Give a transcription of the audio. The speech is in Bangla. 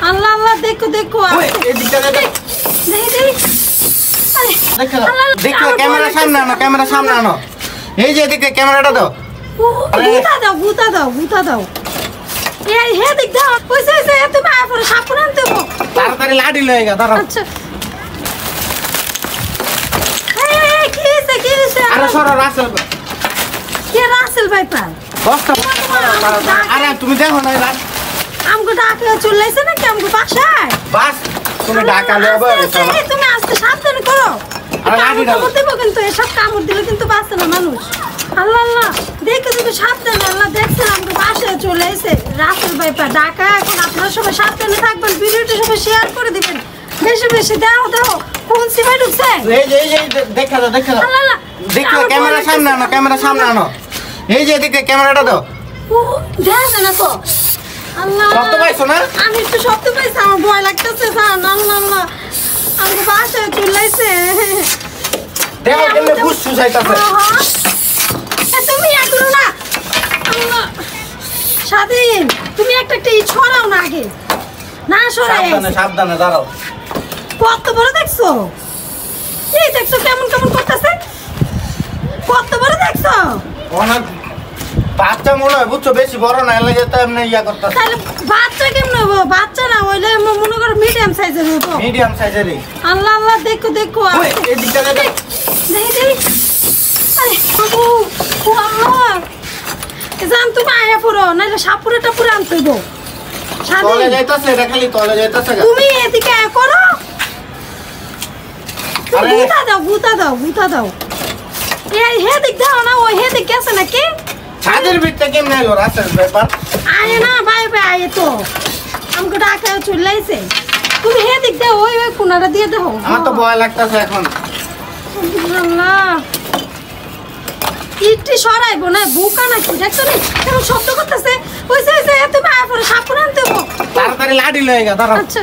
আল্লাহ আল্লাহ দেখো দেখো এদিকটা দেখি দেখো ক্যামেরা সামনে আনো ক্যামেরা সামনে আনো এই যে এদিকে ক্যামেরাটা দাও গুতা দাও এই হে দেখ দাও কইছে তুমি আইফোনে সাপুন আনতে গো তাড়াতাড়ি লাঠি লয়ে গা দাঁড়াও আচ্ছা এই কি হইছে আরে সরো রাসেল কে রাসেল ভাই পা বসটা আরে তুমি দেখো না রাত আমগো ডাকে চলেছে না কি আমগো বাসায় বাস তুমি ঢাকা লবে তুমি আস্তে সাবধান করো আরে লাঠি দাও দেবো কিন্তু এসব কামড় দিলে কিন্তু বাঁচে না মানুষ আল্লাহ আল্লাহ দেখে তুমি সাবধানে আল্লাহ দেখছেন আমাকে বাসায় চলে এসে রাসেল ভাই পা ঢাকা এখন আপনারা সবাই সাবধানে থাকবেন ভিডিওটি সবাই শেয়ার করে দিবেন বেশি বেশি দাও কোন সিমে ঢুকছে এই যে দেখা দাও আল্লাহ দেখো ক্যামেরা সামনে আনো ক্যামেরা সামনে আনো এই যে এদিকে ক্যামেরাটা দাও দেখো না তো আল্লাহ শব্দ পাইছো না আমি একটু শব্দ পাইছি আমার ভয় লাগতেছে আল্লাহ আল্লাহ আমাকে বাসায় চলে এসে দেখো কেমনে বুঝছো যাইতাছে তুমি এগুলো না আল্লাহ স্বাধীন তুমি একটা ছড়াও না আগে না সরাই সাবধানে দাঁড়াও কত বড় দেখছো এই দেখছো কেমন করতেছে কত বড় দেখছো অনেক বাচ্চা মনে হয় বুঝছো বেশি বড় না এর লাগে তো এমনি ইয়া করতেছে তাহলে বাচ্চা কেমন হবে বাচ্চা না হইলে মনে করো মিডিয়াম সাইজের হবে মিডিয়াম সাইজেরই আল্লাহ আল্লাহ দেখো ওই এদিকটা দেখি আরে বাবু ও আল্লাহ জান তুমি আয়া পড়ো নাইলে সাপুরেটা পুরো আনতে গো তলে যাইতাছে এটা খালি তলে যাইতাছে তুমি এদিকে আয়া করো গুতা দাও এই হে দেখ দাও না ওই হে দেখ গেছে নাকি ছাদের ভিতরে কেমনে এলো রাসেল ব্যাপার আয় না ভাই আয় তো আমাকে ডাকা চলে আইছে তুমি হে দেখ দাও ওই কোনাটা দিয়ে দাও আমার তো ভয় লাগতাছে এখন আল্লাহ ইটি সরাইবো না বুকা নাকি দেখছো রে কেমন শব্দ করতেছে ওইসে তুমি আইফোনে সাপুন আনতে গো তাড়াতাড়ি লাঠি লয়ে গা দাঁড়াও আচ্ছা